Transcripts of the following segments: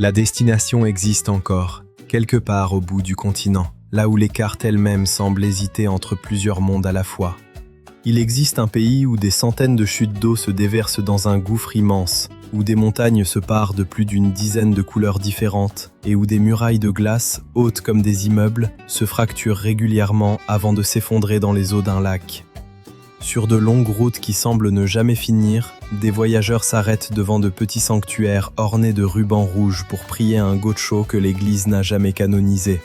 La destination existe encore, quelque part au bout du continent, là où les cartes elles-mêmes semblent hésiter entre plusieurs mondes à la fois. Il existe un pays où des centaines de chutes d'eau se déversent dans un gouffre immense, où des montagnes se parent de plus d'une dizaine de couleurs différentes, et où des murailles de glace, hautes comme des immeubles, se fracturent régulièrement avant de s'effondrer dans les eaux d'un lac. Sur de longues routes qui semblent ne jamais finir, des voyageurs s'arrêtent devant de petits sanctuaires ornés de rubans rouges pour prier à un gaucho que l'Église n'a jamais canonisé.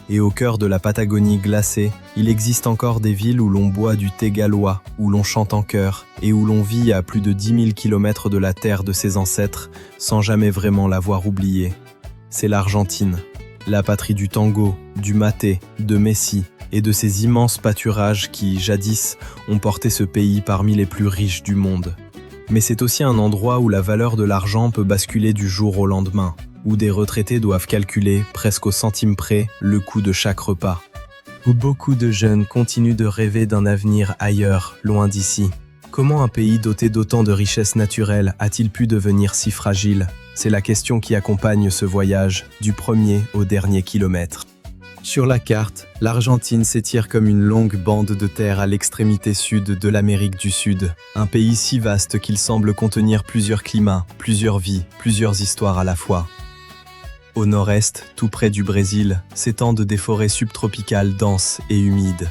Et au cœur de la Patagonie glacée, il existe encore des villes où l'on boit du thé gallois, où l'on chante en chœur, et où l'on vit à plus de 10 000 kilomètres de la terre de ses ancêtres, sans jamais vraiment l'avoir oubliée. C'est l'Argentine, la patrie du tango, du maté, de Messi, et de ces immenses pâturages qui, jadis, ont porté ce pays parmi les plus riches du monde. Mais c'est aussi un endroit où la valeur de l'argent peut basculer du jour au lendemain, où des retraités doivent calculer, presque au centime près, le coût de chaque repas. Où beaucoup de jeunes continuent de rêver d'un avenir ailleurs, loin d'ici. Comment un pays doté d'autant de richesses naturelles a-t-il pu devenir si fragile? C'est la question qui accompagne ce voyage, du premier au dernier kilomètre. Sur la carte, l'Argentine s'étire comme une longue bande de terre à l'extrémité sud de l'Amérique du Sud. Un pays si vaste qu'il semble contenir plusieurs climats, plusieurs vies, plusieurs histoires à la fois. Au nord-est, tout près du Brésil, s'étendent des forêts subtropicales denses et humides.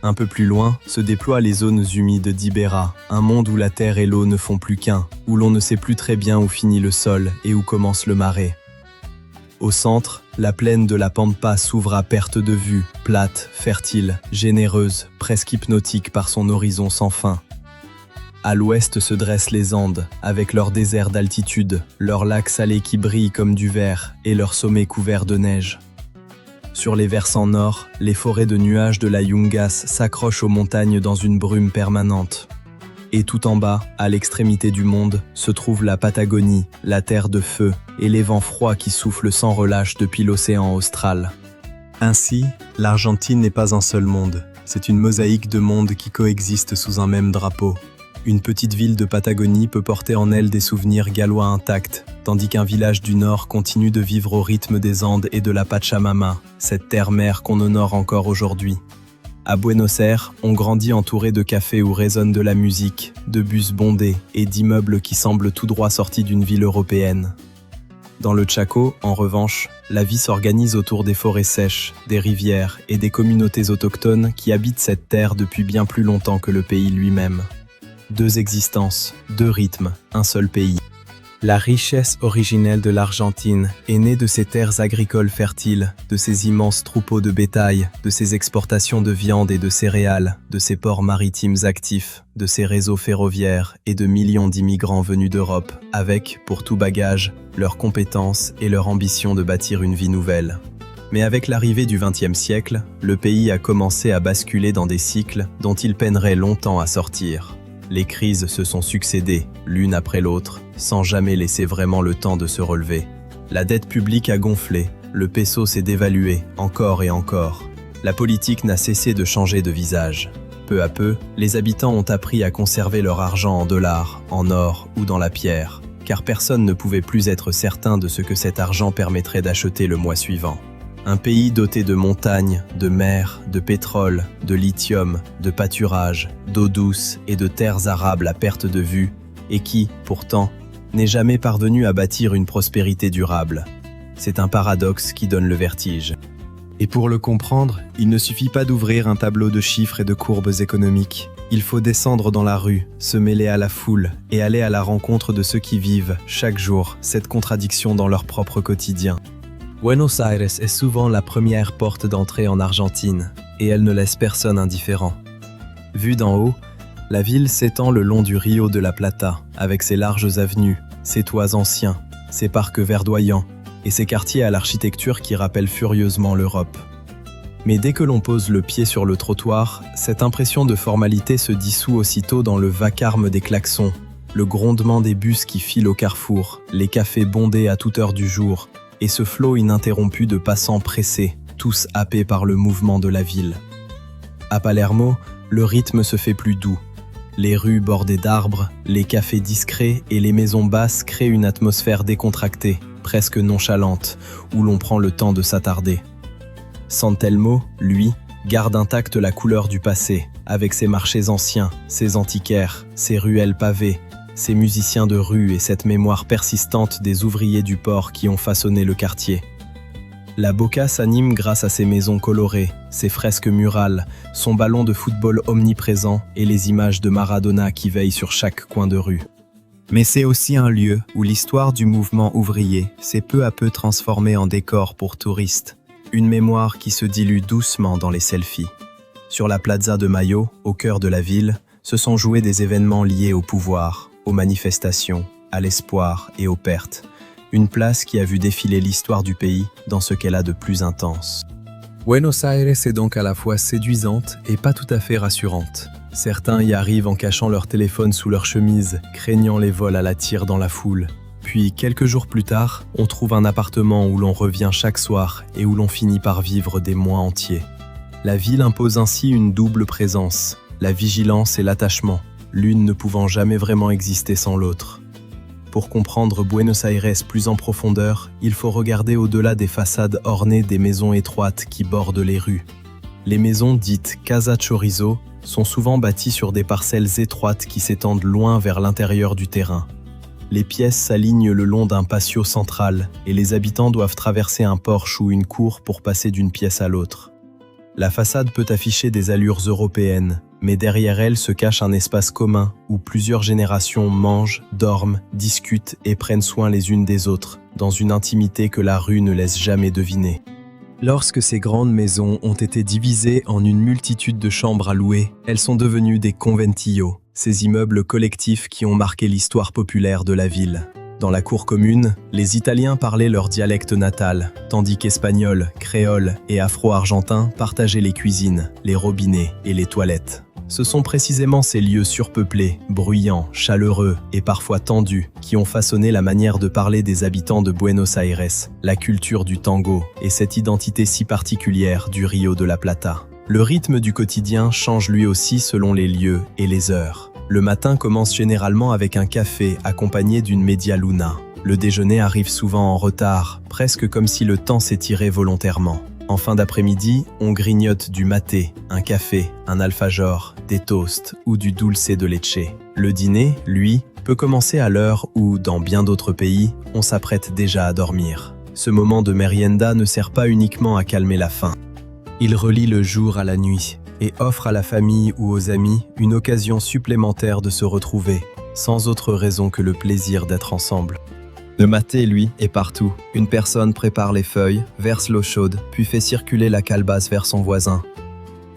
Un peu plus loin, se déploient les zones humides d'Ibéra, un monde où la terre et l'eau ne font plus qu'un, où l'on ne sait plus très bien où finit le sol et où commence le marais. Au centre, la plaine de la Pampa s'ouvre à perte de vue, plate, fertile, généreuse, presque hypnotique par son horizon sans fin. À l'ouest se dressent les Andes, avec leurs déserts d'altitude, leurs lacs salés qui brillent comme du verre et leurs sommets couverts de neige. Sur les versants nord, les forêts de nuages de la Yungas s'accrochent aux montagnes dans une brume permanente. Et tout en bas, à l'extrémité du monde, se trouve la Patagonie, la terre de feu, et les vents froids qui soufflent sans relâche depuis l'océan austral. Ainsi, l'Argentine n'est pas un seul monde, c'est une mosaïque de mondes qui coexistent sous un même drapeau. Une petite ville de Patagonie peut porter en elle des souvenirs gallois intacts, tandis qu'un village du Nord continue de vivre au rythme des Andes et de la Pachamama, cette terre-mère qu'on honore encore aujourd'hui. À Buenos Aires, on grandit entouré de cafés où résonne de la musique, de bus bondés et d'immeubles qui semblent tout droit sortis d'une ville européenne. Dans le Chaco, en revanche, la vie s'organise autour des forêts sèches, des rivières et des communautés autochtones qui habitent cette terre depuis bien plus longtemps que le pays lui-même. Deux existences, deux rythmes, un seul pays. La richesse originelle de l'Argentine est née de ses terres agricoles fertiles, de ses immenses troupeaux de bétail, de ses exportations de viande et de céréales, de ses ports maritimes actifs, de ses réseaux ferroviaires et de millions d'immigrants venus d'Europe, avec, pour tout bagage, leurs compétences et leur ambition de bâtir une vie nouvelle. Mais avec l'arrivée du XXe siècle, le pays a commencé à basculer dans des cycles dont il peinerait longtemps à sortir. Les crises se sont succédées, l'une après l'autre, sans jamais laisser vraiment le temps de se relever. La dette publique a gonflé, le peso s'est dévalué, encore et encore. La politique n'a cessé de changer de visage. Peu à peu, les habitants ont appris à conserver leur argent en dollars, en or ou dans la pierre, car personne ne pouvait plus être certain de ce que cet argent permettrait d'acheter le mois suivant. Un pays doté de montagnes, de mers, de pétrole, de lithium, de pâturages, d'eau douce et de terres arables à perte de vue, et qui, pourtant, n'est jamais parvenu à bâtir une prospérité durable. C'est un paradoxe qui donne le vertige. Et pour le comprendre, il ne suffit pas d'ouvrir un tableau de chiffres et de courbes économiques. Il faut descendre dans la rue, se mêler à la foule et aller à la rencontre de ceux qui vivent, chaque jour, cette contradiction dans leur propre quotidien. Buenos Aires est souvent la première porte d'entrée en Argentine, et elle ne laisse personne indifférent. Vue d'en haut, la ville s'étend le long du Rio de la Plata, avec ses larges avenues, ses toits anciens, ses parcs verdoyants, et ses quartiers à l'architecture qui rappellent furieusement l'Europe. Mais dès que l'on pose le pied sur le trottoir, cette impression de formalité se dissout aussitôt dans le vacarme des klaxons, le grondement des bus qui filent au carrefour, les cafés bondés à toute heure du jour, et ce flot ininterrompu de passants pressés, tous happés par le mouvement de la ville. À Palermo, le rythme se fait plus doux. Les rues bordées d'arbres, les cafés discrets et les maisons basses créent une atmosphère décontractée, presque nonchalante, où l'on prend le temps de s'attarder. San Telmo, lui, garde intacte la couleur du passé, avec ses marchés anciens, ses antiquaires, ses ruelles pavées, ses musiciens de rue et cette mémoire persistante des ouvriers du port qui ont façonné le quartier. La Boca s'anime grâce à ses maisons colorées, ses fresques murales, son ballon de football omniprésent et les images de Maradona qui veillent sur chaque coin de rue. Mais c'est aussi un lieu où l'histoire du mouvement ouvrier s'est peu à peu transformée en décor pour touristes. Une mémoire qui se dilue doucement dans les selfies. Sur la Plaza de Mayo, au cœur de la ville, se sont joués des événements liés au pouvoir, aux manifestations, à l'espoir et aux pertes. Une place qui a vu défiler l'histoire du pays dans ce qu'elle a de plus intense. Buenos Aires est donc à la fois séduisante et pas tout à fait rassurante. Certains y arrivent en cachant leur téléphone sous leur chemise, craignant les vols à la tire dans la foule. Puis, quelques jours plus tard, on trouve un appartement où l'on revient chaque soir et où l'on finit par vivre des mois entiers. La ville impose ainsi une double présence, la vigilance et l'attachement, l'une ne pouvant jamais vraiment exister sans l'autre. Pour comprendre Buenos Aires plus en profondeur, il faut regarder au-delà des façades ornées des maisons étroites qui bordent les rues. Les maisons dites Casa Chorizo sont souvent bâties sur des parcelles étroites qui s'étendent loin vers l'intérieur du terrain. Les pièces s'alignent le long d'un patio central et les habitants doivent traverser un porche ou une cour pour passer d'une pièce à l'autre. La façade peut afficher des allures européennes, mais derrière elle se cache un espace commun où plusieurs générations mangent, dorment, discutent et prennent soin les unes des autres, dans une intimité que la rue ne laisse jamais deviner. Lorsque ces grandes maisons ont été divisées en une multitude de chambres à louer, elles sont devenues des conventillos, ces immeubles collectifs qui ont marqué l'histoire populaire de la ville. Dans la cour commune, les Italiens parlaient leur dialecte natal, tandis qu'Espagnols, créoles et Afro-Argentins partageaient les cuisines, les robinets et les toilettes. Ce sont précisément ces lieux surpeuplés, bruyants, chaleureux et parfois tendus qui ont façonné la manière de parler des habitants de Buenos Aires, la culture du tango et cette identité si particulière du Rio de la Plata. Le rythme du quotidien change lui aussi selon les lieux et les heures. Le matin commence généralement avec un café accompagné d'une media luna. Le déjeuner arrive souvent en retard, presque comme si le temps s'étirait volontairement. En fin d'après-midi, on grignote du maté, un café, un alfajor, des toasts ou du dulce de leche. Le dîner, lui, peut commencer à l'heure où, dans bien d'autres pays, on s'apprête déjà à dormir. Ce moment de merienda ne sert pas uniquement à calmer la faim. Il relie le jour à la nuit et offre à la famille ou aux amis une occasion supplémentaire de se retrouver, sans autre raison que le plaisir d'être ensemble. Le maté, lui, est partout. Une personne prépare les feuilles, verse l'eau chaude, puis fait circuler la calebasse vers son voisin.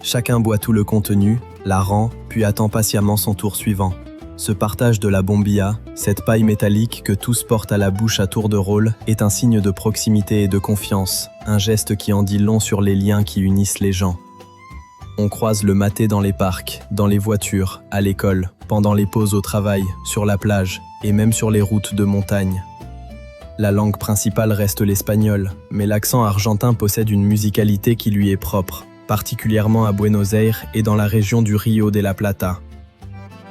Chacun boit tout le contenu, la rend, puis attend patiemment son tour suivant. Ce partage de la bombilla, cette paille métallique que tous portent à la bouche à tour de rôle, est un signe de proximité et de confiance, un geste qui en dit long sur les liens qui unissent les gens. On croise le maté dans les parcs, dans les voitures, à l'école, pendant les pauses au travail, sur la plage et même sur les routes de montagne. La langue principale reste l'espagnol, mais l'accent argentin possède une musicalité qui lui est propre, particulièrement à Buenos Aires et dans la région du Rio de la Plata.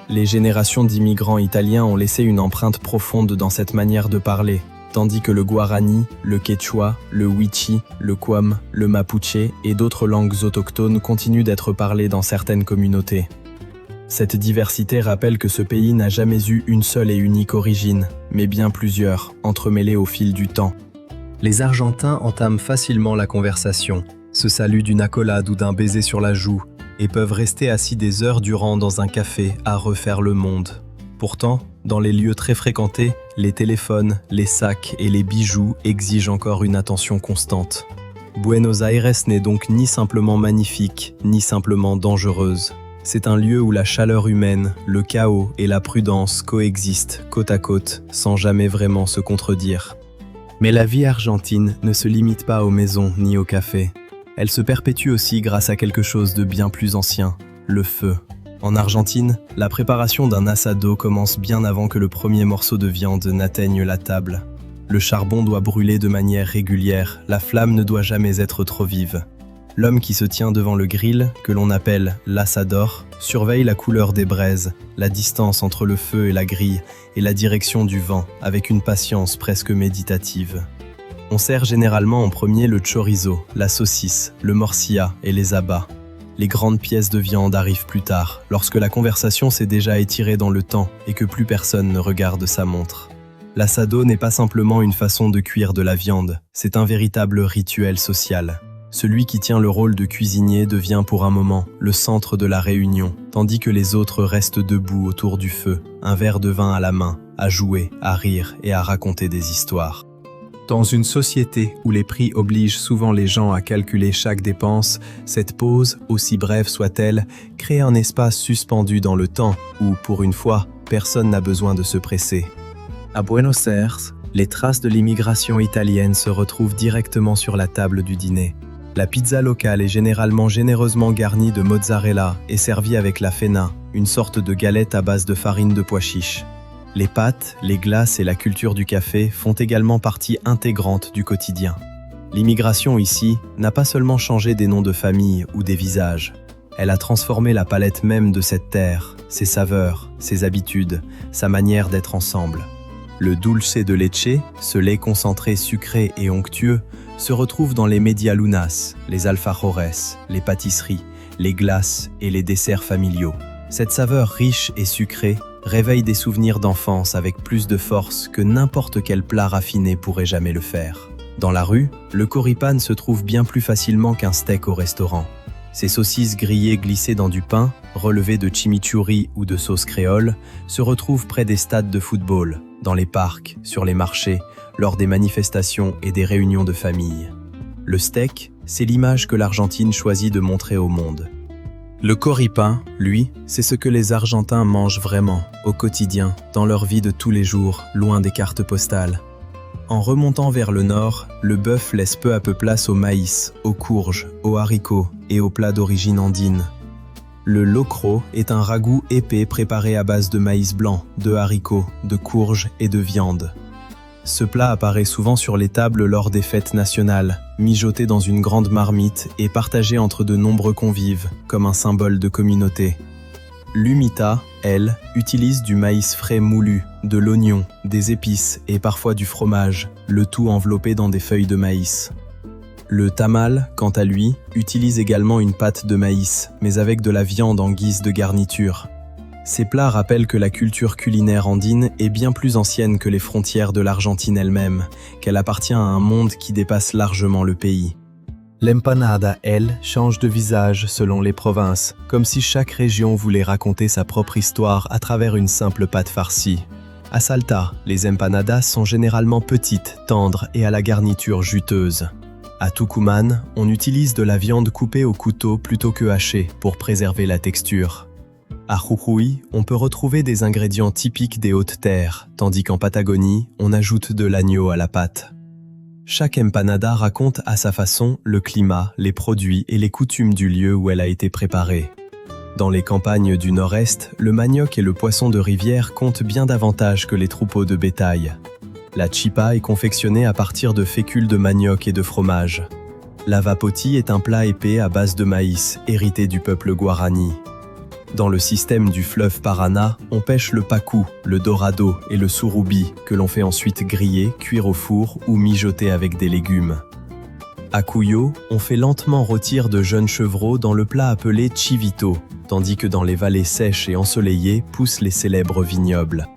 Les générations d'immigrants italiens ont laissé une empreinte profonde dans cette manière de parler, tandis que le guarani, le quechua, le wichi, le kwam, le mapuche et d'autres langues autochtones continuent d'être parlées dans certaines communautés. Cette diversité rappelle que ce pays n'a jamais eu une seule et unique origine, mais bien plusieurs, entremêlées au fil du temps. Les Argentins entament facilement la conversation, se saluent d'une accolade ou d'un baiser sur la joue, et peuvent rester assis des heures durant dans un café à refaire le monde. Pourtant, dans les lieux très fréquentés, les téléphones, les sacs et les bijoux exigent encore une attention constante. Buenos Aires n'est donc ni simplement magnifique, ni simplement dangereuse. C'est un lieu où la chaleur humaine, le chaos et la prudence coexistent côte à côte, sans jamais vraiment se contredire. Mais la vie argentine ne se limite pas aux maisons ni aux cafés. Elle se perpétue aussi grâce à quelque chose de bien plus ancien, le feu. En Argentine, la préparation d'un asado commence bien avant que le premier morceau de viande n'atteigne la table. Le charbon doit brûler de manière régulière, la flamme ne doit jamais être trop vive. L'homme qui se tient devant le grill, que l'on appelle l'asador, surveille la couleur des braises, la distance entre le feu et la grille et la direction du vent avec une patience presque méditative. On sert généralement en premier le chorizo, la saucisse, le morcilla et les abats. Les grandes pièces de viande arrivent plus tard, lorsque la conversation s'est déjà étirée dans le temps et que plus personne ne regarde sa montre. L'assado n'est pas simplement une façon de cuire de la viande, c'est un véritable rituel social. Celui qui tient le rôle de cuisinier devient pour un moment le centre de la réunion, tandis que les autres restent debout autour du feu, un verre de vin à la main, à jouer, à rire et à raconter des histoires. Dans une société où les prix obligent souvent les gens à calculer chaque dépense, cette pause, aussi brève soit-elle, crée un espace suspendu dans le temps où, pour une fois, personne n'a besoin de se presser. À Buenos Aires, les traces de l'immigration italienne se retrouvent directement sur la table du dîner. La pizza locale est généralement généreusement garnie de mozzarella et servie avec la fena, une sorte de galette à base de farine de pois chiches. Les pâtes, les glaces et la culture du café font également partie intégrante du quotidien. L'immigration ici n'a pas seulement changé des noms de famille ou des visages. Elle a transformé la palette même de cette terre, ses saveurs, ses habitudes, sa manière d'être ensemble. Le dulce de leche, ce lait concentré sucré et onctueux, se retrouve dans les medialunas, les alfajores, les pâtisseries, les glaces et les desserts familiaux. Cette saveur riche et sucrée réveille des souvenirs d'enfance avec plus de force que n'importe quel plat raffiné pourrait jamais le faire. Dans la rue, le choripan se trouve bien plus facilement qu'un steak au restaurant. Ces saucisses grillées glissées dans du pain, relevées de chimichurri ou de sauce créole, se retrouvent près des stades de football, dans les parcs, sur les marchés, lors des manifestations et des réunions de famille. Le steak, c'est l'image que l'Argentine choisit de montrer au monde. Le choripan, lui, c'est ce que les Argentins mangent vraiment, au quotidien, dans leur vie de tous les jours, loin des cartes postales. En remontant vers le nord, le bœuf laisse peu à peu place au maïs, aux courges, aux haricots et aux plats d'origine andine. Le locro est un ragoût épais préparé à base de maïs blanc, de haricots, de courges et de viande. Ce plat apparaît souvent sur les tables lors des fêtes nationales, mijoté dans une grande marmite et partagé entre de nombreux convives, comme un symbole de communauté. L'humita, elle, utilise du maïs frais moulu, de l'oignon, des épices et parfois du fromage, le tout enveloppé dans des feuilles de maïs. Le tamal, quant à lui, utilise également une pâte de maïs, mais avec de la viande en guise de garniture. Ces plats rappellent que la culture culinaire andine est bien plus ancienne que les frontières de l'Argentine elle-même, qu'elle appartient à un monde qui dépasse largement le pays. L'empanada, elle, change de visage selon les provinces, comme si chaque région voulait raconter sa propre histoire à travers une simple pâte farcie. À Salta, les empanadas sont généralement petites, tendres et à la garniture juteuse. À Tucumán, on utilise de la viande coupée au couteau plutôt que hachée pour préserver la texture. À Jujuy, on peut retrouver des ingrédients typiques des hautes terres, tandis qu'en Patagonie, on ajoute de l'agneau à la pâte. Chaque empanada raconte à sa façon le climat, les produits et les coutumes du lieu où elle a été préparée. Dans les campagnes du nord-est, le manioc et le poisson de rivière comptent bien davantage que les troupeaux de bétail. La chipa est confectionnée à partir de fécule de manioc et de fromage. La vapoti est un plat épais à base de maïs, hérité du peuple guarani. Dans le système du fleuve Paraná, on pêche le pacu, le dorado et le surubi, que l'on fait ensuite griller, cuire au four ou mijoter avec des légumes. À Cuyo, on fait lentement rôtir de jeunes chevreaux dans le plat appelé chivito, tandis que dans les vallées sèches et ensoleillées poussent les célèbres vignobles.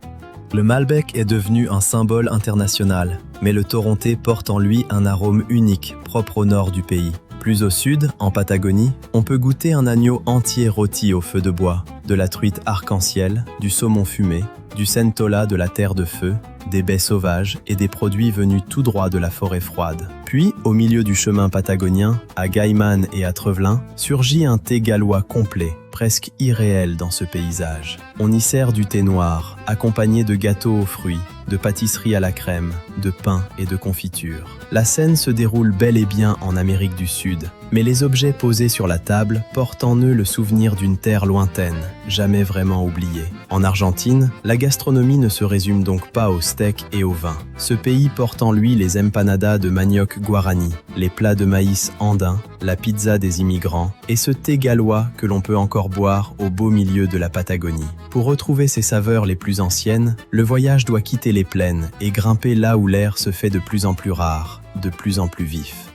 Le Malbec est devenu un symbole international, mais le torontais porte en lui un arôme unique, propre au nord du pays. Plus au sud, en Patagonie, on peut goûter un agneau entier rôti au feu de bois, de la truite arc-en-ciel, du saumon fumé, du centola de la terre de feu, des baies sauvages et des produits venus tout droit de la forêt froide. Puis, au milieu du chemin patagonien, à Gaiman et à Trevelin, surgit un thé gallois complet, presque irréel dans ce paysage. On y sert du thé noir, accompagné de gâteaux aux fruits, de pâtisseries à la crème, de pain et de confiture. La scène se déroule bel et bien en Amérique du Sud, mais les objets posés sur la table portent en eux le souvenir d'une terre lointaine, jamais vraiment oubliée. En Argentine, la gastronomie ne se résume donc pas au steak et au vin. Ce pays porte en lui les empanadas de manioc guarani, les plats de maïs andins, la pizza des immigrants et ce thé gallois que l'on peut encore boire au beau milieu de la Patagonie. Pour retrouver ses saveurs les plus anciennes, le voyage doit quitter les plaines et grimper là où l'air se fait de plus en plus rare, de plus en plus vif.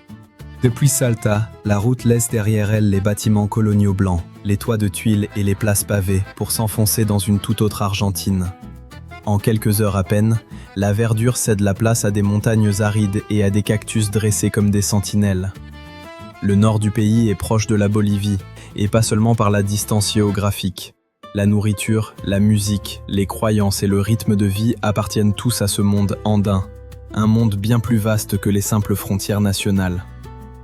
Depuis Salta, la route laisse derrière elle les bâtiments coloniaux blancs, les toits de tuiles et les places pavées pour s'enfoncer dans une toute autre Argentine. En quelques heures à peine, la verdure cède la place à des montagnes arides et à des cactus dressés comme des sentinelles. Le nord du pays est proche de la Bolivie, et pas seulement par la distance géographique. La nourriture, la musique, les croyances et le rythme de vie appartiennent tous à ce monde andin, un monde bien plus vaste que les simples frontières nationales.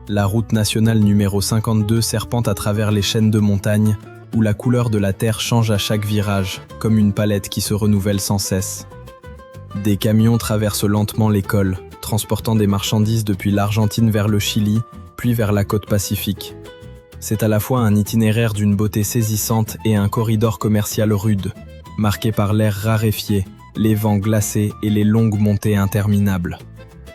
La route nationale numéro 52 serpente à travers les chaînes de montagnes, où la couleur de la terre change à chaque virage, comme une palette qui se renouvelle sans cesse. Des camions traversent lentement les cols, transportant des marchandises depuis l'Argentine vers le Chili, puis vers la côte Pacifique. C'est à la fois un itinéraire d'une beauté saisissante et un corridor commercial rude, marqué par l'air raréfié, les vents glacés et les longues montées interminables.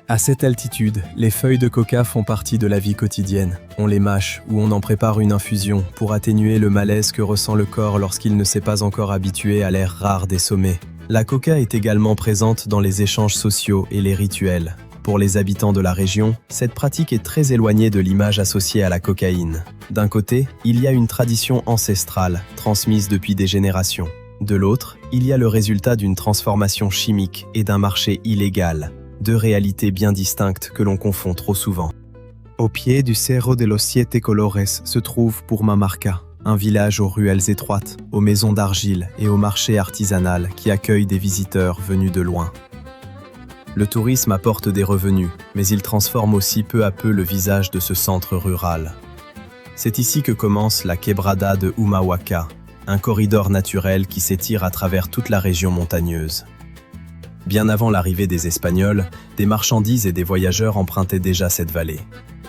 À cette altitude, les feuilles de coca font partie de la vie quotidienne. On les mâche ou on en prépare une infusion pour atténuer le malaise que ressent le corps lorsqu'il ne s'est pas encore habitué à l'air rare des sommets. La coca est également présente dans les échanges sociaux et les rituels. Pour les habitants de la région, cette pratique est très éloignée de l'image associée à la cocaïne. D'un côté, il y a une tradition ancestrale, transmise depuis des générations. De l'autre, il y a le résultat d'une transformation chimique et d'un marché illégal. Deux réalités bien distinctes que l'on confond trop souvent. Au pied du Cerro de los Siete Colores se trouve Purmamarca, un village aux ruelles étroites, aux maisons d'argile et au marché artisanal qui accueille des visiteurs venus de loin. Le tourisme apporte des revenus, mais il transforme aussi peu à peu le visage de ce centre rural. C'est ici que commence la Quebrada de Humahuaca, un corridor naturel qui s'étire à travers toute la région montagneuse. Bien avant l'arrivée des Espagnols, des marchandises et des voyageurs empruntaient déjà cette vallée.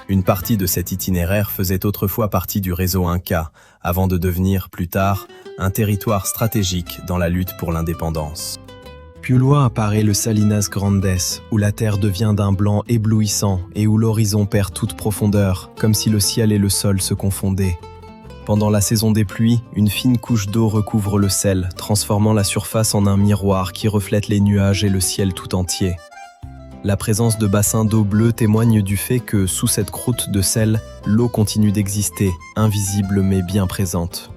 Une partie de cet itinéraire faisait autrefois partie du réseau Inca, avant de devenir, plus tard, un territoire stratégique dans la lutte pour l'indépendance. Plus loin apparaît le Salinas Grandes, où la terre devient d'un blanc éblouissant et où l'horizon perd toute profondeur, comme si le ciel et le sol se confondaient. Pendant la saison des pluies, une fine couche d'eau recouvre le sel, transformant la surface en un miroir qui reflète les nuages et le ciel tout entier. La présence de bassins d'eau bleue témoigne du fait que, sous cette croûte de sel, l'eau continue d'exister, invisible mais bien présente.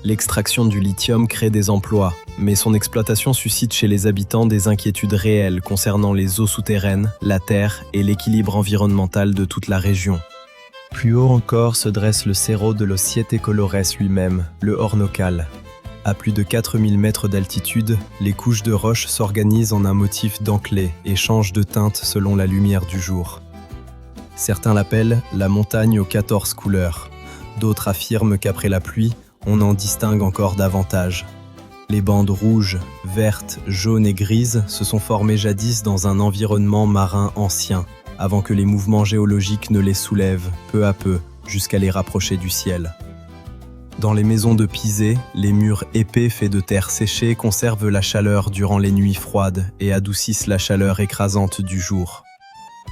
L'extraction du lithium crée des emplois, mais son exploitation suscite chez les habitants des inquiétudes réelles concernant les eaux souterraines, la terre et l'équilibre environnemental de toute la région. Plus haut encore se dresse le Cerro de los Siete Colores lui-même, le Hornocal. À plus de 4000 mètres d'altitude, les couches de roches s'organisent en un motif dentelé et changent de teinte selon la lumière du jour. Certains l'appellent la montagne aux 14 couleurs. D'autres affirment qu'après la pluie, on en distingue encore davantage. Les bandes rouges, vertes, jaunes et grises se sont formées jadis dans un environnement marin ancien, avant que les mouvements géologiques ne les soulèvent, peu à peu, jusqu'à les rapprocher du ciel. Dans les maisons de Pisé, les murs épais faits de terre séchée conservent la chaleur durant les nuits froides et adoucissent la chaleur écrasante du jour.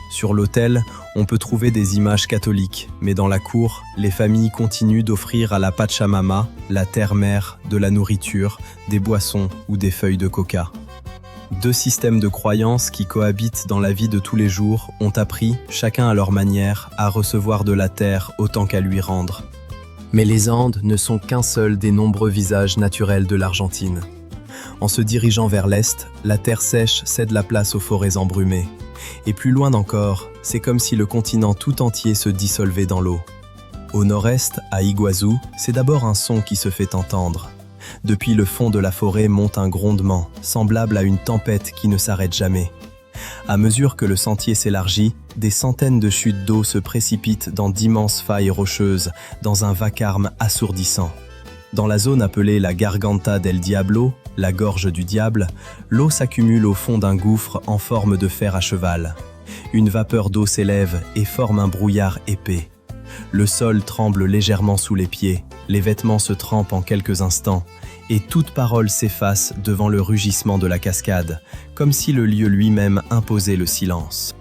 Sur l'autel, on peut trouver des images catholiques, mais dans la cour, les familles continuent d'offrir à la Pachamama, la terre-mère, de la nourriture, des boissons ou des feuilles de coca. Deux systèmes de croyances qui cohabitent dans la vie de tous les jours ont appris, chacun à leur manière, à recevoir de la terre autant qu'à lui rendre. Mais les Andes ne sont qu'un seul des nombreux visages naturels de l'Argentine. En se dirigeant vers l'est, la terre sèche cède la place aux forêts embrumées. Et plus loin encore, c'est comme si le continent tout entier se dissolvait dans l'eau. Au nord-est, à Iguazú, c'est d'abord un son qui se fait entendre. Depuis le fond de la forêt monte un grondement, semblable à une tempête qui ne s'arrête jamais. À mesure que le sentier s'élargit, des centaines de chutes d'eau se précipitent dans d'immenses failles rocheuses, dans un vacarme assourdissant. Dans la zone appelée la Garganta del Diablo, la gorge du diable, l'eau s'accumule au fond d'un gouffre en forme de fer à cheval. Une vapeur d'eau s'élève et forme un brouillard épais. Le sol tremble légèrement sous les pieds, les vêtements se trempent en quelques instants, et toute parole s'efface devant le rugissement de la cascade, comme si le lieu lui-même imposait le silence.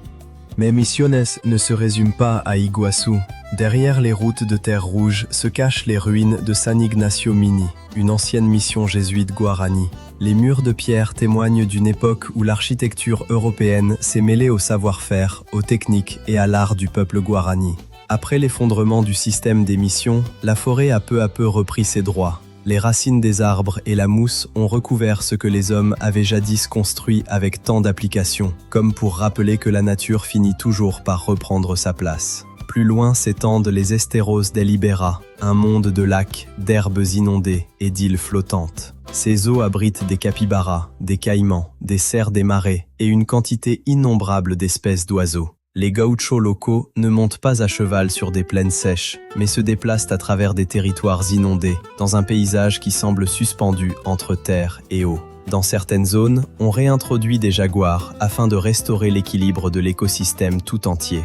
Mais Misiones ne se résume pas à Iguaçu. Derrière les routes de terre rouge se cachent les ruines de San Ignacio Mini, une ancienne mission jésuite guarani. Les murs de pierre témoignent d'une époque où l'architecture européenne s'est mêlée au savoir-faire, aux techniques et à l'art du peuple guarani. Après l'effondrement du système des missions, la forêt a peu à peu repris ses droits. Les racines des arbres et la mousse ont recouvert ce que les hommes avaient jadis construit avec tant d'application, comme pour rappeler que la nature finit toujours par reprendre sa place. Plus loin s'étendent les Esteros del Ibera, un monde de lacs, d'herbes inondées et d'îles flottantes. Ces eaux abritent des capybaras, des caïmans, des cerfs des marais et une quantité innombrable d'espèces d'oiseaux. Les gauchos locaux ne montent pas à cheval sur des plaines sèches, mais se déplacent à travers des territoires inondés, dans un paysage qui semble suspendu entre terre et eau. Dans certaines zones, on réintroduit des jaguars afin de restaurer l'équilibre de l'écosystème tout entier.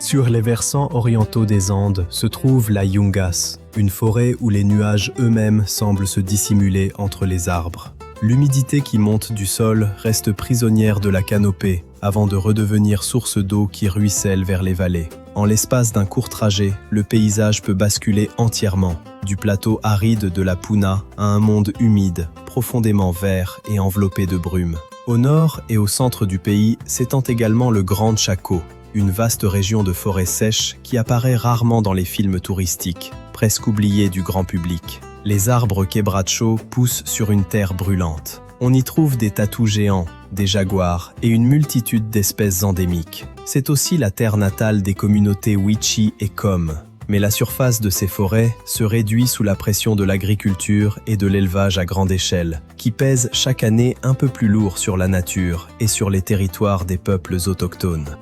Sur les versants orientaux des Andes se trouve la Yungas, une forêt où les nuages eux-mêmes semblent se dissimuler entre les arbres. L'humidité qui monte du sol reste prisonnière de la canopée, avant de redevenir source d'eau qui ruisselle vers les vallées. En l'espace d'un court trajet, le paysage peut basculer entièrement, du plateau aride de la Puna à un monde humide, profondément vert et enveloppé de brume. Au nord et au centre du pays s'étend également le Grand Chaco, une vaste région de forêts sèches qui apparaît rarement dans les films touristiques, presque oubliée du grand public. Les arbres quebracho poussent sur une terre brûlante. On y trouve des tatous géants, des jaguars et une multitude d'espèces endémiques. C'est aussi la terre natale des communautés Wichi et Com. Mais la surface de ces forêts se réduit sous la pression de l'agriculture et de l'élevage à grande échelle, qui pèsent chaque année un peu plus lourd sur la nature et sur les territoires des peuples autochtones.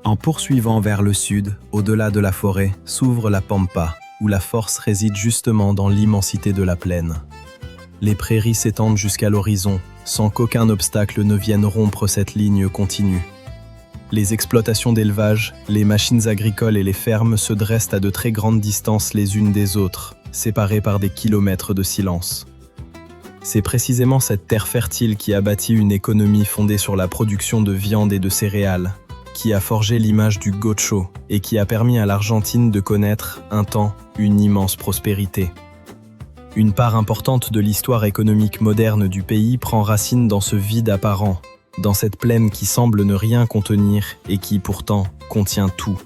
En poursuivant vers le sud, au-delà de la forêt, s'ouvre la Pampa, où la force réside justement dans l'immensité de la plaine. Les prairies s'étendent jusqu'à l'horizon, sans qu'aucun obstacle ne vienne rompre cette ligne continue. Les exploitations d'élevage, les machines agricoles et les fermes se dressent à de très grandes distances les unes des autres, séparées par des kilomètres de silence. C'est précisément cette terre fertile qui a bâti une économie fondée sur la production de viande et de céréales, qui a forgé l'image du gaucho et qui a permis à l'Argentine de connaître, un temps, une immense prospérité. Une part importante de l'histoire économique moderne du pays prend racine dans ce vide apparent, dans cette plaine qui semble ne rien contenir et qui, pourtant, contient tout.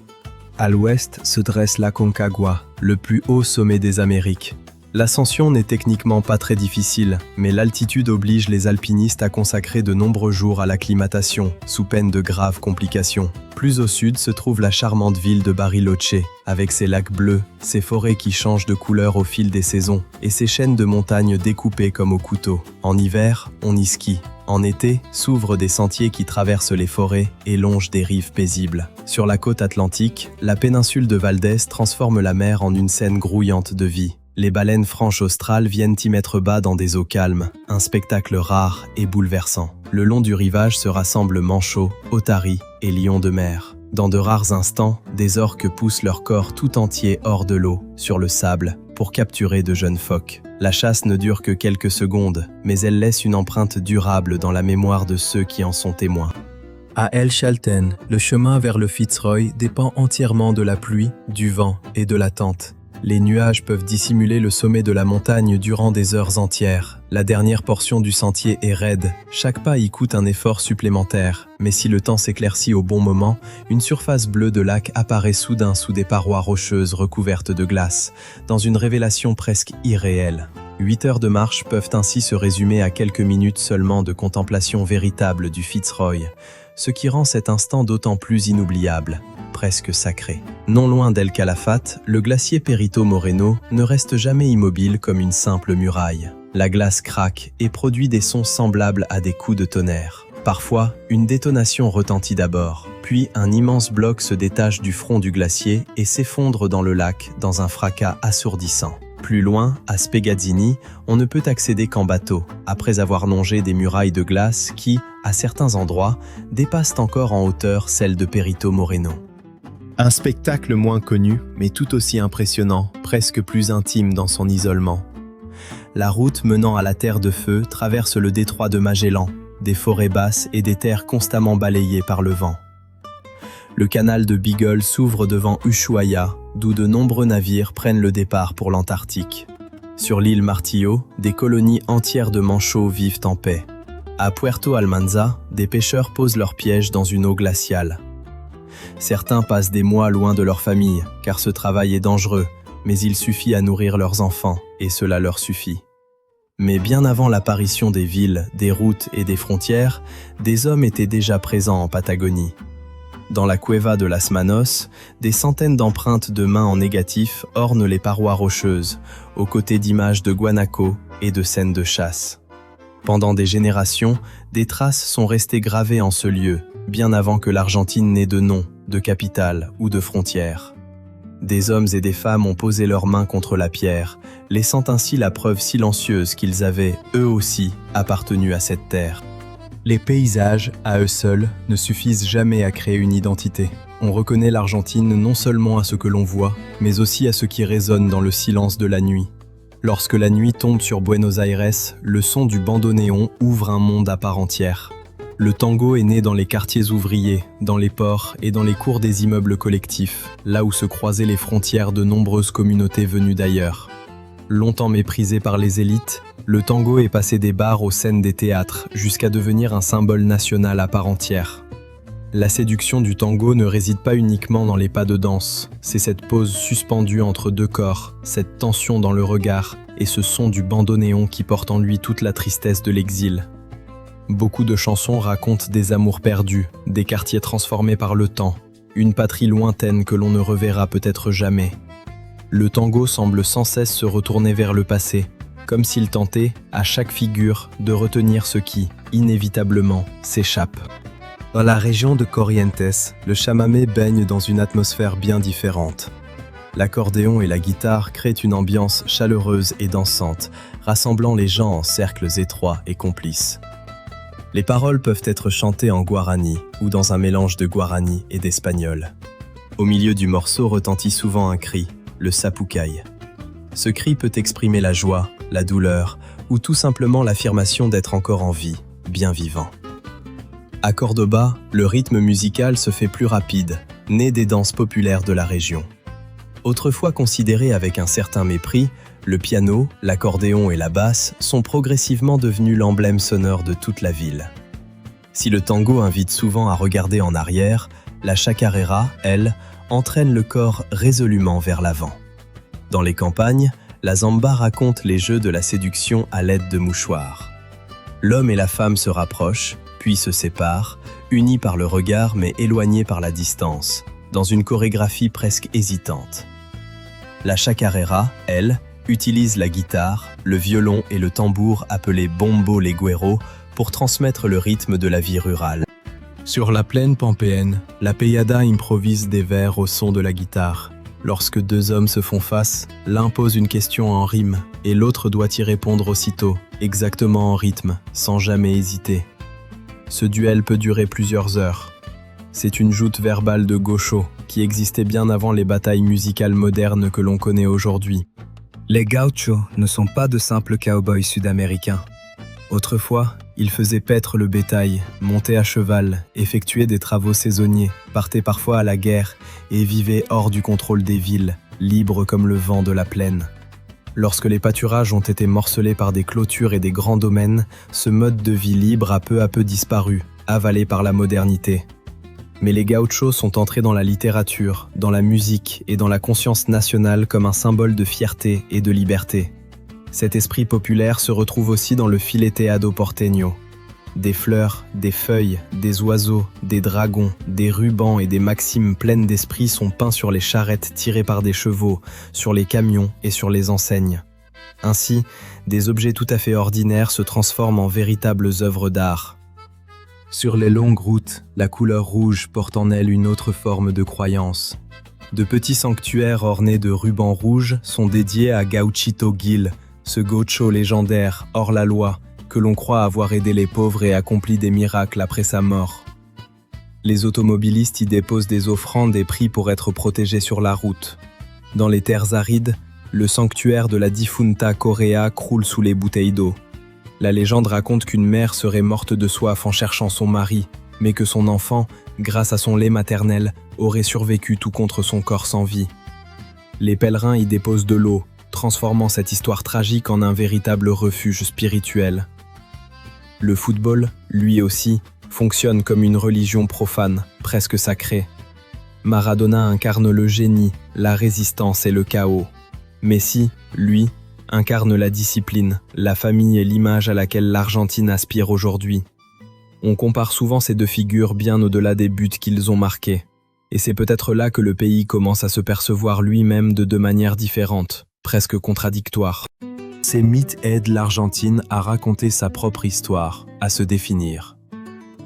À l'ouest se dresse l'Aconcagua, le plus haut sommet des Amériques. L'ascension n'est techniquement pas très difficile, mais l'altitude oblige les alpinistes à consacrer de nombreux jours à l'acclimatation, sous peine de graves complications. Plus au sud se trouve la charmante ville de Bariloche, avec ses lacs bleus, ses forêts qui changent de couleur au fil des saisons, et ses chaînes de montagnes découpées comme au couteau. En hiver, on y skie. En été, s'ouvrent des sentiers qui traversent les forêts et longent des rives paisibles. Sur la côte atlantique, la péninsule de Valdés transforme la mer en une scène grouillante de vie. Les baleines franches australes viennent y mettre bas dans des eaux calmes, un spectacle rare et bouleversant. Le long du rivage se rassemblent manchots, otaries et lions de mer. Dans de rares instants, des orques poussent leur corps tout entier hors de l'eau, sur le sable, pour capturer de jeunes phoques. La chasse ne dure que quelques secondes, mais elle laisse une empreinte durable dans la mémoire de ceux qui en sont témoins. À El Chalten, le chemin vers le Fitzroy dépend entièrement de la pluie, du vent et de la tente. Les nuages peuvent dissimuler le sommet de la montagne durant des heures entières. La dernière portion du sentier est raide. Chaque pas y coûte un effort supplémentaire. Mais si le temps s'éclaircit au bon moment, une surface bleue de lac apparaît soudain sous des parois rocheuses recouvertes de glace, dans une révélation presque irréelle. 8 heures de marche peuvent ainsi se résumer à quelques minutes seulement de contemplation véritable du Fitzroy, ce qui rend cet instant d'autant plus inoubliable. Presque sacré. Non loin d'El Calafate, le glacier Perito Moreno ne reste jamais immobile comme une simple muraille. La glace craque et produit des sons semblables à des coups de tonnerre. Parfois, une détonation retentit d'abord, puis un immense bloc se détache du front du glacier et s'effondre dans le lac dans un fracas assourdissant. Plus loin, à Spegazzini, on ne peut accéder qu'en bateau, après avoir longé des murailles de glace qui, à certains endroits, dépassent encore en hauteur celles de Perito Moreno. Un spectacle moins connu, mais tout aussi impressionnant, presque plus intime dans son isolement. La route menant à la Terre de Feu traverse le détroit de Magellan, des forêts basses et des terres constamment balayées par le vent. Le canal de Beagle s'ouvre devant Ushuaia, d'où de nombreux navires prennent le départ pour l'Antarctique. Sur l'île Martillo, des colonies entières de manchots vivent en paix. À Puerto Almanza, des pêcheurs posent leurs pièges dans une eau glaciale. Certains passent des mois loin de leur famille, car ce travail est dangereux, mais il suffit à nourrir leurs enfants, et cela leur suffit. Mais bien avant l'apparition des villes, des routes et des frontières, des hommes étaient déjà présents en Patagonie. Dans la cueva de Las Manos, des centaines d'empreintes de mains en négatif ornent les parois rocheuses, aux côtés d'images de guanacos et de scènes de chasse. Pendant des générations, des traces sont restées gravées en ce lieu, bien avant que l'Argentine n'ait de nom, de capitale ou de frontière. Des hommes et des femmes ont posé leurs mains contre la pierre, laissant ainsi la preuve silencieuse qu'ils avaient, eux aussi, appartenu à cette terre. Les paysages, à eux seuls, ne suffisent jamais à créer une identité. On reconnaît l'Argentine non seulement à ce que l'on voit, mais aussi à ce qui résonne dans le silence de la nuit. Lorsque la nuit tombe sur Buenos Aires, le son du bandoneon ouvre un monde à part entière. Le tango est né dans les quartiers ouvriers, dans les ports et dans les cours des immeubles collectifs, là où se croisaient les frontières de nombreuses communautés venues d'ailleurs. Longtemps méprisé par les élites, le tango est passé des bars aux scènes des théâtres, jusqu'à devenir un symbole national à part entière. La séduction du tango ne réside pas uniquement dans les pas de danse, c'est cette pose suspendue entre deux corps, cette tension dans le regard et ce son du bandoneon qui porte en lui toute la tristesse de l'exil. Beaucoup de chansons racontent des amours perdus, des quartiers transformés par le temps, une patrie lointaine que l'on ne reverra peut-être jamais. Le tango semble sans cesse se retourner vers le passé, comme s'il tentait, à chaque figure, de retenir ce qui, inévitablement, s'échappe. Dans la région de Corrientes, le chamamé baigne dans une atmosphère bien différente. L'accordéon et la guitare créent une ambiance chaleureuse et dansante, rassemblant les gens en cercles étroits et complices. Les paroles peuvent être chantées en guarani ou dans un mélange de guarani et d'espagnol. Au milieu du morceau retentit souvent un cri, le sapucaï. Ce cri peut exprimer la joie, la douleur ou tout simplement l'affirmation d'être encore en vie, bien vivant. À Cordoba, le rythme musical se fait plus rapide, né des danses populaires de la région. Autrefois considérés avec un certain mépris, le piano, l'accordéon et la basse sont progressivement devenus l'emblème sonore de toute la ville. Si le tango invite souvent à regarder en arrière, la chacarera, elle, entraîne le corps résolument vers l'avant. Dans les campagnes, la zamba raconte les jeux de la séduction à l'aide de mouchoirs. L'homme et la femme se rapprochent, puis se séparent, unis par le regard mais éloignés par la distance, dans une chorégraphie presque hésitante. La chacarera, elle, utilise la guitare, le violon et le tambour appelés bombo leguero pour transmettre le rythme de la vie rurale. Sur la plaine pampéenne, la peyada improvise des vers au son de la guitare. Lorsque deux hommes se font face, l'un pose une question en rime et l'autre doit y répondre aussitôt, exactement en rythme, sans jamais hésiter. Ce duel peut durer plusieurs heures. C'est une joute verbale de gaucho qui existait bien avant les batailles musicales modernes que l'on connaît aujourd'hui. Les gauchos ne sont pas de simples cow-boys sud-américains. Autrefois, ils faisaient paître le bétail, montaient à cheval, effectuaient des travaux saisonniers, partaient parfois à la guerre et vivaient hors du contrôle des villes, libres comme le vent de la plaine. Lorsque les pâturages ont été morcelés par des clôtures et des grands domaines, ce mode de vie libre a peu à peu disparu, avalé par la modernité. Mais les gauchos sont entrés dans la littérature, dans la musique et dans la conscience nationale comme un symbole de fierté et de liberté. Cet esprit populaire se retrouve aussi dans le fileteado porteño. Des fleurs, des feuilles, des oiseaux, des dragons, des rubans et des maximes pleines d'esprit sont peints sur les charrettes tirées par des chevaux, sur les camions et sur les enseignes. Ainsi, des objets tout à fait ordinaires se transforment en véritables œuvres d'art. Sur les longues routes, la couleur rouge porte en elle une autre forme de croyance. De petits sanctuaires ornés de rubans rouges sont dédiés à Gauchito Gil, ce gaucho légendaire, hors la loi, que l'on croit avoir aidé les pauvres et accompli des miracles après sa mort. Les automobilistes y déposent des offrandes et prient pour être protégés sur la route. Dans les terres arides, Le sanctuaire de la Difunta Correa croule sous les bouteilles d'eau. La légende raconte qu'une mère serait morte de soif en cherchant son mari, mais que son enfant, grâce à son lait maternel, aurait survécu tout contre son corps sans vie. Les pèlerins y déposent de l'eau, transformant cette histoire tragique en un véritable refuge spirituel. Le football, lui aussi, fonctionne comme une religion profane, presque sacrée. Maradona incarne le génie, la résistance et le chaos. Messi, lui, incarne la discipline, la famille et l'image à laquelle l'Argentine aspire aujourd'hui. On compare souvent ces deux figures bien au-delà des buts qu'ils ont marqués. Et c'est peut-être là que le pays commence à se percevoir lui-même de deux manières différentes, presque contradictoires. Ces mythes aident l'Argentine à raconter sa propre histoire, à se définir.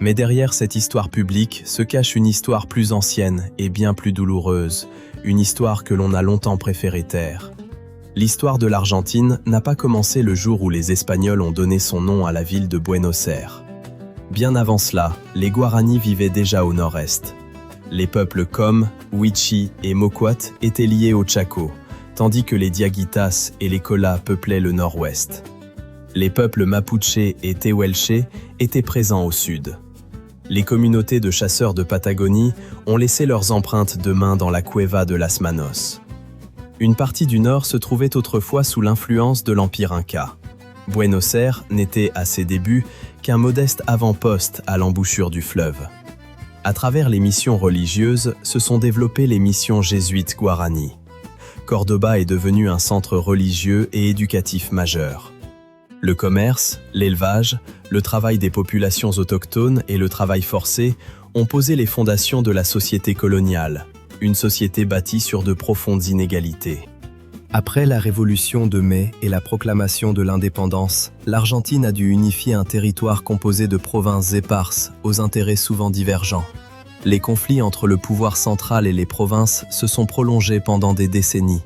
Mais derrière cette histoire publique se cache une histoire plus ancienne et bien plus douloureuse, une histoire que l'on a longtemps préféré taire. L'histoire de l'Argentine n'a pas commencé le jour où les Espagnols ont donné son nom à la ville de Buenos Aires. Bien avant cela, les Guaranis vivaient déjà au nord-est. Les peuples Com, Huichi et Moquat étaient liés au Chaco, tandis que les Diaguitas et les Colas peuplaient le nord-ouest. Les peuples Mapuche et Tehuelche étaient présents au sud. Les communautés de chasseurs de Patagonie ont laissé leurs empreintes de main dans la cueva de Las Manos. Une partie du nord se trouvait autrefois sous l'influence de l'Empire Inca. Buenos Aires n'était, à ses débuts, qu'un modeste avant-poste à l'embouchure du fleuve. À travers les missions religieuses, se sont développées les missions jésuites Guarani. Cordoba est devenu un centre religieux et éducatif majeur. Le commerce, l'élevage, le travail des populations autochtones et le travail forcé ont posé les fondations de la société coloniale, une société bâtie sur de profondes inégalités. Après la Révolution de mai et la proclamation de l'indépendance, l'Argentine a dû unifier un territoire composé de provinces éparses, aux intérêts souvent divergents. Les conflits entre le pouvoir central et les provinces se sont prolongés pendant des décennies.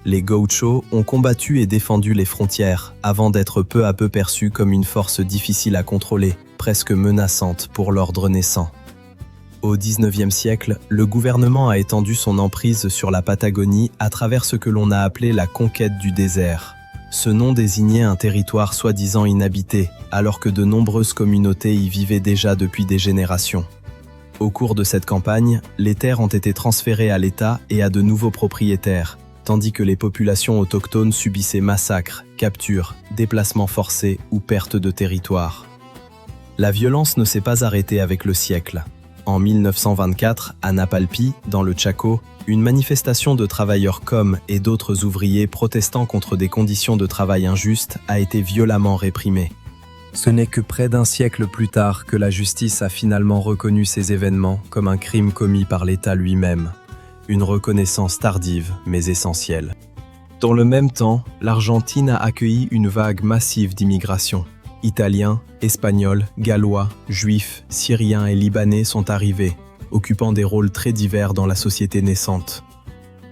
Les Gauchos ont combattu et défendu les frontières, avant d'être peu à peu perçus comme une force difficile à contrôler, presque menaçante pour l'ordre naissant. Au XIXe siècle, le gouvernement a étendu son emprise sur la Patagonie à travers ce que l'on a appelé la conquête du désert. Ce nom désignait un territoire soi-disant inhabité, alors que de nombreuses communautés y vivaient déjà depuis des générations. Au cours de cette campagne, les terres ont été transférées à l'État et à de nouveaux propriétaires, tandis que les populations autochtones subissaient massacres, captures, déplacements forcés ou pertes de territoire. La violence ne s'est pas arrêtée avec le siècle. En 1924, à Napalpí, dans le Chaco, une manifestation de travailleurs Com et d'autres ouvriers protestant contre des conditions de travail injustes a été violemment réprimée. Ce n'est que près d'un siècle plus tard que la justice a finalement reconnu ces événements comme un crime commis par l'État lui-même. Une reconnaissance tardive, mais essentielle. Dans le même temps, l'Argentine a accueilli une vague massive d'immigration. Italiens, Espagnols, Gallois, Juifs, Syriens et Libanais sont arrivés, occupant des rôles très divers dans la société naissante.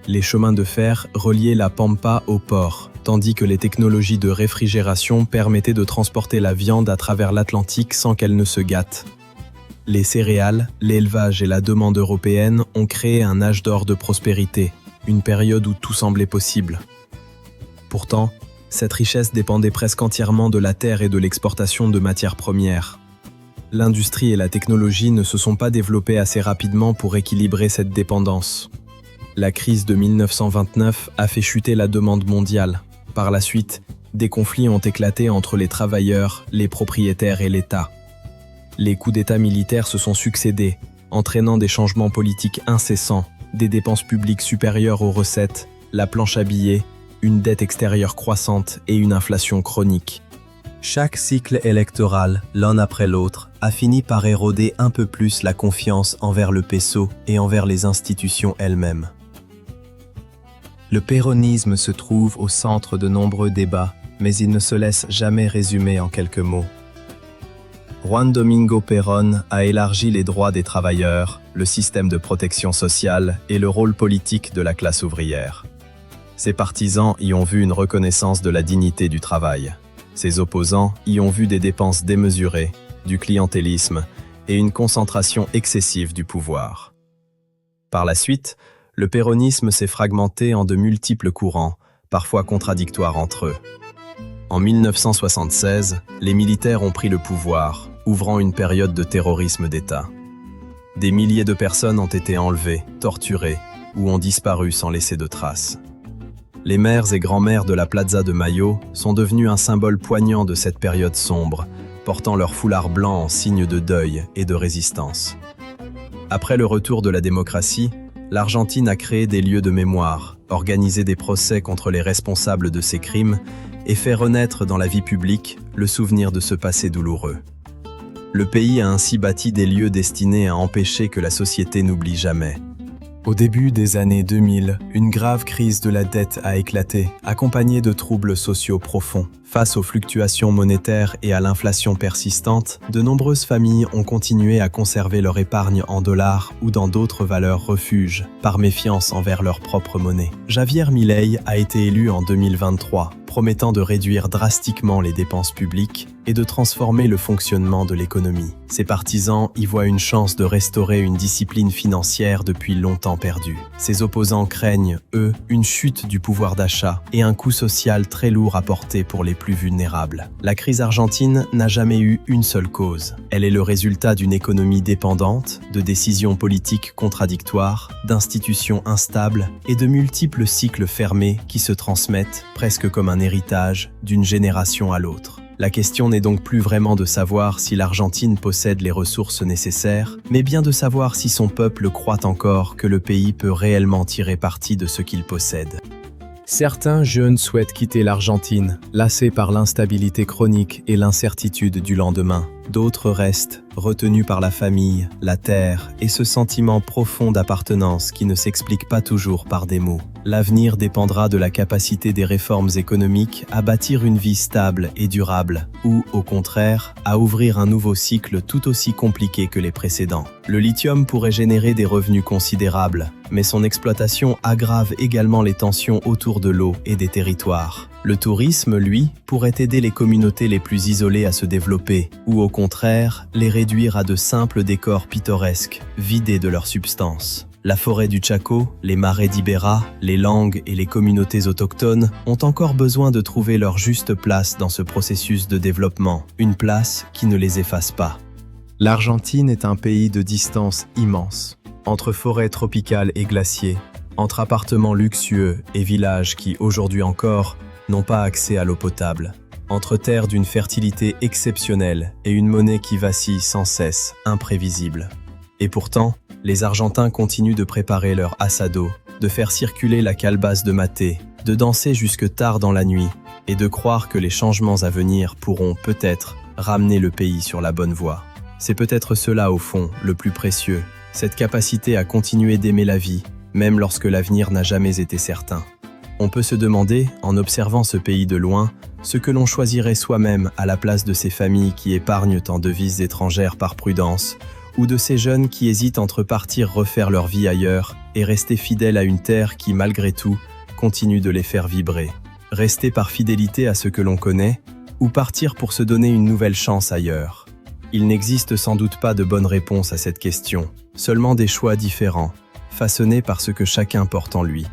Les chemins de fer reliaient la Pampa au port, tandis que les technologies de réfrigération permettaient de transporter la viande à travers l'Atlantique sans qu'elle ne se gâte. Les céréales, l'élevage et la demande européenne ont créé un âge d'or de prospérité, une période où tout semblait possible. Pourtant, cette richesse dépendait presque entièrement de la terre et de l'exportation de matières premières. L'industrie et la technologie ne se sont pas développées assez rapidement pour équilibrer cette dépendance. La crise de 1929 a fait chuter la demande mondiale. Par la suite, des conflits ont éclaté entre les travailleurs, les propriétaires et l'État. Les coups d'État militaires se sont succédés, entraînant des changements politiques incessants, des dépenses publiques supérieures aux recettes, la planche à billets, une dette extérieure croissante et une inflation chronique. Chaque cycle électoral, l'un après l'autre, a fini par éroder un peu plus la confiance envers le peso et envers les institutions elles-mêmes. Le péronisme se trouve au centre de nombreux débats, mais il ne se laisse jamais résumer en quelques mots. Juan Domingo Perón a élargi les droits des travailleurs, le système de protection sociale et le rôle politique de la classe ouvrière. Ses partisans y ont vu une reconnaissance de la dignité du travail. Ses opposants y ont vu des dépenses démesurées, du clientélisme et une concentration excessive du pouvoir. Par la suite, le péronisme s'est fragmenté en de multiples courants, parfois contradictoires entre eux. En 1976, les militaires ont pris le pouvoir, ouvrant une période de terrorisme d'État. Des milliers de personnes ont été enlevées, torturées ou ont disparu sans laisser de traces. Les mères et grands-mères de la Plaza de Mayo sont devenus un symbole poignant de cette période sombre, portant leur foulard blanc en signe de deuil et de résistance. Après le retour de la démocratie, l'Argentine a créé des lieux de mémoire, organisé des procès contre les responsables de ces crimes et fait renaître dans la vie publique le souvenir de ce passé douloureux. Le pays a ainsi bâti des lieux destinés à empêcher que la société n'oublie jamais. Au début des années 2000, une grave crise de la dette a éclaté, accompagnée de troubles sociaux profonds. Face aux fluctuations monétaires et à l'inflation persistante, de nombreuses familles ont continué à conserver leur épargne en dollars ou dans d'autres valeurs refuges, par méfiance envers leur propre monnaie. Javier Milei a été élu en 2023, promettant de réduire drastiquement les dépenses publiques et de transformer le fonctionnement de l'économie. Ses partisans y voient une chance de restaurer une discipline financière depuis longtemps perdue. Ses opposants craignent, eux, une chute du pouvoir d'achat et un coût social très lourd à porter pour les plus vulnérables. La crise argentine n'a jamais eu une seule cause. Elle est le résultat d'une économie dépendante, de décisions politiques contradictoires, d'institutions instables et de multiples cycles fermés qui se transmettent, presque comme un héritage, d'une génération à l'autre. La question n'est donc plus vraiment de savoir si l'Argentine possède les ressources nécessaires, mais bien de savoir si son peuple croit encore que le pays peut réellement tirer parti de ce qu'il possède. Certains jeunes souhaitent quitter l'Argentine, lassés par l'instabilité chronique et l'incertitude du lendemain. D'autres restent, retenus par la famille, la terre et ce sentiment profond d'appartenance qui ne s'explique pas toujours par des mots. L'avenir dépendra de la capacité des réformes économiques à bâtir une vie stable et durable, ou, au contraire, à ouvrir un nouveau cycle tout aussi compliqué que les précédents. Le lithium pourrait générer des revenus considérables, mais son exploitation aggrave également les tensions autour de l'eau et des territoires. Le tourisme, lui, pourrait aider les communautés les plus isolées à se développer, ou au contraire, les réduire à de simples décors pittoresques, vidés de leur substance. La forêt du Chaco, les marais d'Ibera, les langues et les communautés autochtones ont encore besoin de trouver leur juste place dans ce processus de développement, une place qui ne les efface pas. L'Argentine est un pays de distance immense, entre forêts tropicales et glaciers, entre appartements luxueux et villages qui, aujourd'hui encore, n'ont pas accès à l'eau potable, entre terres d'une fertilité exceptionnelle et une monnaie qui vacille sans cesse, imprévisible. Et pourtant, les Argentins continuent de préparer leur asado, de faire circuler la calebasse de maté, de danser jusque tard dans la nuit et de croire que les changements à venir pourront peut-être ramener le pays sur la bonne voie. C'est peut-être cela au fond, le plus précieux, cette capacité à continuer d'aimer la vie, même lorsque l'avenir n'a jamais été certain. On peut se demander, en observant ce pays de loin, ce que l'on choisirait soi-même à la place de ces familles qui épargnent en devises étrangères par prudence, ou de ces jeunes qui hésitent entre partir refaire leur vie ailleurs et rester fidèles à une terre qui, malgré tout, continue de les faire vibrer. Rester par fidélité à ce que l'on connaît, ou partir pour se donner une nouvelle chance ailleurs. Il n'existe sans doute pas de bonne réponse à cette question, seulement des choix différents, façonnés par ce que chacun porte en lui.